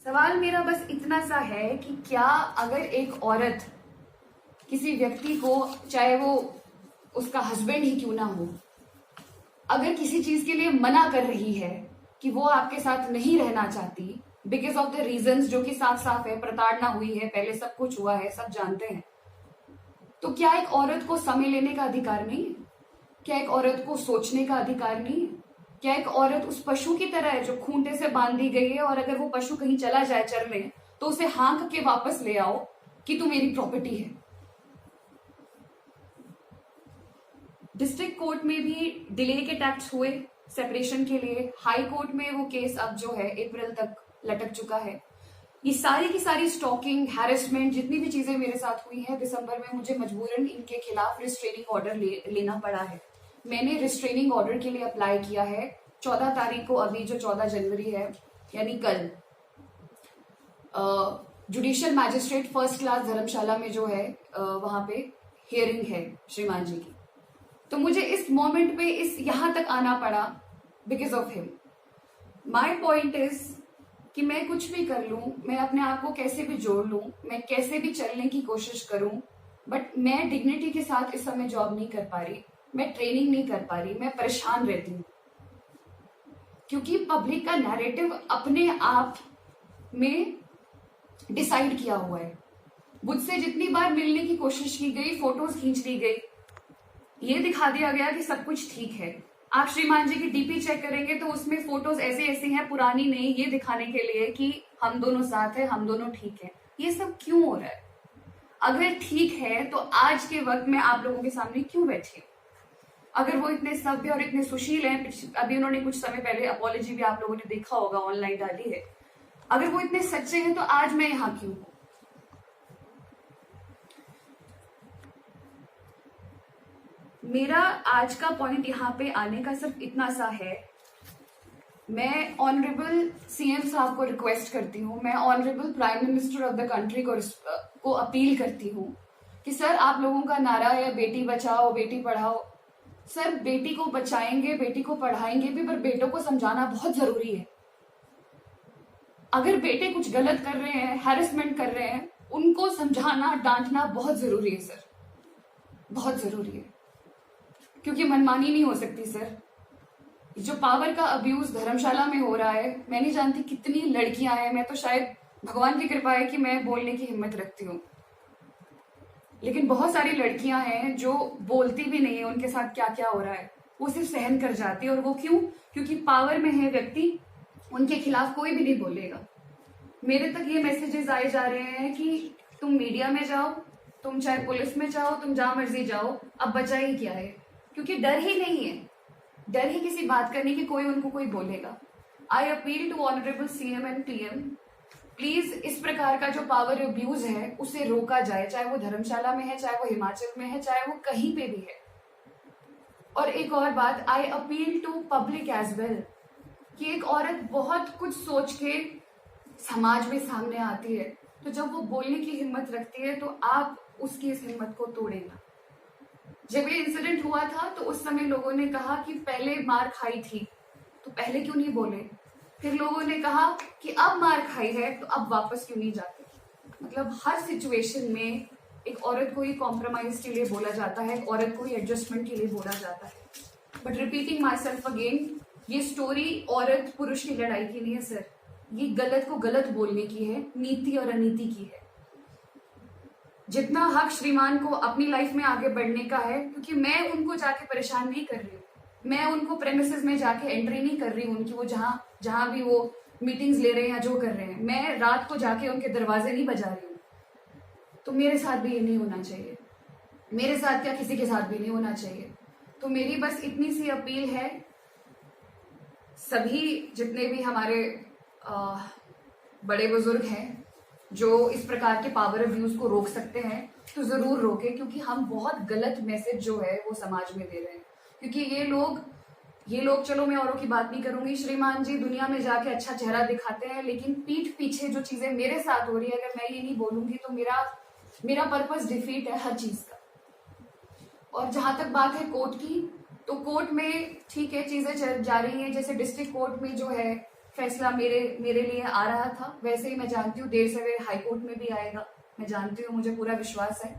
सवाल मेरा बस इतना सा है कि क्या अगर एक औरत किसी व्यक्ति को, चाहे वो उसका हस्बैंड ही क्यों ना हो, अगर किसी चीज के लिए मना कर रही है कि वो आपके साथ नहीं रहना चाहती बिकॉज ऑफ द रीजंस जो कि साफ साफ है, प्रताड़ना हुई है, पहले सब कुछ हुआ है, सब जानते हैं, तो क्या एक औरत को समय लेने का अधिकार नहीं है? क्या एक औरत को सोचने का अधिकार नहीं है? क्या एक औरत उस पशु की तरह है जो खूंटे से बांध दी गई है और अगर वो पशु कहीं चला जाए चरने तो उसे हाँक के वापस ले आओ कि तू मेरी प्रॉपर्टी है? डिस्ट्रिक्ट कोर्ट में भी डिले के टैक्स हुए सेपरेशन के लिए, हाई कोर्ट में वो केस अब जो है अप्रैल तक लटक चुका है। ये सारी की सारी स्टॉकिंग, हैरेसमेंट, जितनी भी चीजें मेरे साथ हुई हैं, दिसंबर में मुझे मजबूरन इनके खिलाफ रिस्ट्रेनिंग ऑर्डर लेना पड़ा है। मैंने रिस्ट्रेनिंग ऑर्डर के लिए अप्लाई किया है 14 तारीख को, अभी जो 14 जनवरी है यानी कल, जुडिशियल मैजिस्ट्रेट फर्स्ट क्लास धर्मशाला में जो है वहां पे हियरिंग है श्रीमान जी की। तो मुझे इस मोमेंट पे इस यहां तक आना पड़ा because of him. My point is कि मैं कुछ भी कर लूं, मैं अपने आप को कैसे भी जोड़ लूं, मैं कैसे भी चलने की कोशिश करूं, बट मैं डिग्निटी के साथ इस समय जॉब नहीं कर पा रही, मैं ट्रेनिंग नहीं कर पा रही, मैं परेशान रहती हूँ क्योंकि पब्लिक का नैरेटिव अपने आप में डिसाइड किया हुआ है। मुझसे जितनी बार मिलने की कोशिश की गई, फोटोज खींच ली गई, ये दिखा दिया गया कि सब कुछ ठीक है। आप श्रीमान जी की डीपी चेक करेंगे तो उसमें फोटोज ऐसे ऐसी हैं, पुरानी नहीं, ये दिखाने के लिए कि हम दोनों साथ हैं, हम दोनों ठीक हैं। ये सब क्यों हो रहा है? अगर ठीक है तो आज के वक्त में आप लोगों के सामने क्यों बैठी हूं? अगर वो इतने सभ्य और इतने सुशील हैं, अभी उन्होंने कुछ समय पहले अपॉलॉजी भी आप लोगों ने देखा होगा, ऑनलाइन डाली है, अगर वो इतने सच्चे हैं तो आज मैं यहां क्यों हूं? मेरा आज का पॉइंट यहाँ पे आने का सिर्फ इतना सा है, मैं ऑनरेबल सीएम साहब को रिक्वेस्ट करती हूँ, मैं honourable prime minister of the country को अपील करती हूँ कि सर, आप लोगों का नारा है बेटी बचाओ बेटी पढ़ाओ। सर, बेटी को बचाएंगे, बेटी को पढ़ाएंगे भी, पर बेटों को समझाना बहुत जरूरी है। अगर बेटे कुछ गलत कर रहे हैं, हैरेसमेंट कर रहे हैं, उनको समझाना, डांटना बहुत जरूरी है सर, बहुत जरूरी है, क्योंकि मनमानी नहीं हो सकती सर। जो पावर का अब्यूज धर्मशाला में हो रहा है, मैं नहीं जानती कितनी लड़कियां हैं, मैं तो शायद भगवान की कृपा है कि मैं बोलने की हिम्मत रखती हूँ, लेकिन बहुत सारी लड़कियां हैं जो बोलती भी नहीं है उनके साथ क्या क्या हो रहा है, वो सिर्फ सहन कर जाती है। और वो क्यों? क्योंकि पावर में है व्यक्ति, उनके खिलाफ कोई भी नहीं बोलेगा। मेरे तक ये मैसेजेस आए जा रहे हैं कि तुम मीडिया में जाओ, तुम चाहे पुलिस में जाओ, तुम जहां मर्जी जाओ, अब बचा ही क्या है? क्योंकि डर ही नहीं है, डर ही किसी बात करने की, कोई उनको कोई बोलेगा। I appeal to honourable CM and PM, please इस प्रकार का जो पावर अब्यूज है उसे रोका जाए, चाहे वो धर्मशाला में है, चाहे वो हिमाचल में है, चाहे वो कहीं पे भी है। और एक और बात, I appeal to public as well, कि एक औरत बहुत कुछ सोच के समाज में सामने आती है, तो जब वो बोलने की हिम्मत रखती है तो आप उसकी इस हिम्मत को तोड़े ना। जब ये इंसिडेंट हुआ था तो उस समय लोगों ने कहा कि पहले मार खाई थी तो पहले क्यों नहीं बोले, फिर लोगों ने कहा कि अब मार खाई है तो अब वापस क्यों नहीं जाते। मतलब हर सिचुएशन में एक औरत को ही कॉम्प्रोमाइज के लिए बोला जाता है, एक औरत को ही एडजस्टमेंट के लिए बोला जाता है। But repeating my self again, ये स्टोरी औरत पुरुष की लड़ाई की नहीं है सर, ये गलत को गलत बोलने की है, नीति और अनीति की है। जितना हक श्रीमान को अपनी लाइफ में आगे बढ़ने का है, क्योंकि मैं उनको जाके परेशान नहीं कर रही हूँ, मैं उनको प्रेमिसेस में जाके एंट्री नहीं कर रही हूँ उनकी, वो जहां भी वो मीटिंग्स ले रहे हैं या जो कर रहे हैं, मैं रात को जाके उनके दरवाजे नहीं बजा रही हूँ। तो मेरे साथ भी ये नहीं होना चाहिए, मेरे साथ क्या किसी के साथ भी नहीं होना चाहिए। तो मेरी बस इतनी सी अपील है, सभी जितने भी हमारे बड़े बुजुर्ग हैं जो इस प्रकार के पावर अब्यूज को रोक सकते हैं तो जरूर रोके, क्योंकि हम बहुत गलत मैसेज जो है वो समाज में दे रहे हैं। क्योंकि ये लोग चलो, मैं औरों की बात नहीं करूंगी, श्रीमान जी दुनिया में जाके अच्छा चेहरा दिखाते हैं, लेकिन पीठ पीछे जो चीजें मेरे साथ हो रही है, अगर मैं ये नहीं बोलूंगी तो मेरा पर्पस डिफीट है हर चीज का। और जहां तक बात है कोर्ट की, तो कोर्ट में ठीक है चीजें चल जा रही हैं, जैसे डिस्ट्रिक्ट कोर्ट में जो है फैसला मेरे लिए आ रहा था, वैसे ही मैं जानती हूँ देर सवेर हाई कोर्ट में भी आएगा। मैं जानती हूँ, मुझे पूरा विश्वास है।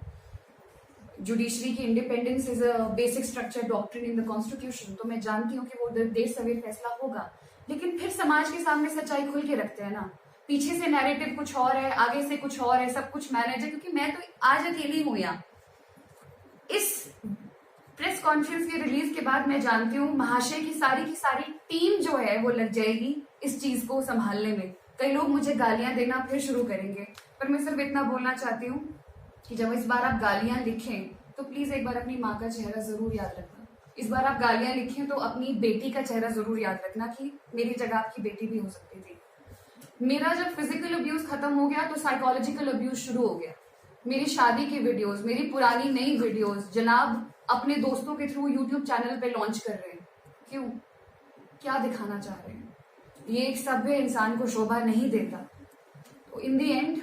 जुडिशरी की independence is a basic structure doctrine in the constitution. तो मैं जानती हूँ कि वो देर सवेर फैसला होगा, लेकिन फिर समाज के सामने सच्चाई खुल के रखते हैं ना। पीछे से नैरेटिव कुछ और है, आगे से कुछ और है, सब कुछ मैनेज है। क्योंकि मैं तो आज अकेली हूँ यहाँ। इस प्रेस कॉन्फ्रेंस के रिलीज के बाद मैं जानती हूँ महाशय की सारी टीम जो है वो लग जाएगी इस चीज को संभालने में। कई लोग मुझे गालियां देना फिर शुरू करेंगे, पर मैं सिर्फ इतना बोलना चाहती हूँ कि जब इस बार आप गालियां लिखें तो प्लीज एक बार अपनी माँ का चेहरा जरूर याद रखना। इस बार आप गालियां लिखें तो अपनी बेटी का चेहरा जरूर याद रखना कि मेरी जगह आपकी बेटी भी हो सकती थी। मेरा जब फिजिकल अब्यूज खत्म हो गया तो साइकोलॉजिकल अब्यूज शुरू हो गया। मेरी शादी की वीडियोस, मेरी पुरानी नई वीडियोस जनाब अपने दोस्तों के थ्रू यूट्यूब चैनल पे लॉन्च कर रहे हैं। क्यों? क्या दिखाना चाह रहे हैं? ये एक सभ्य इंसान को शोभा नहीं देता। तो इन द एंड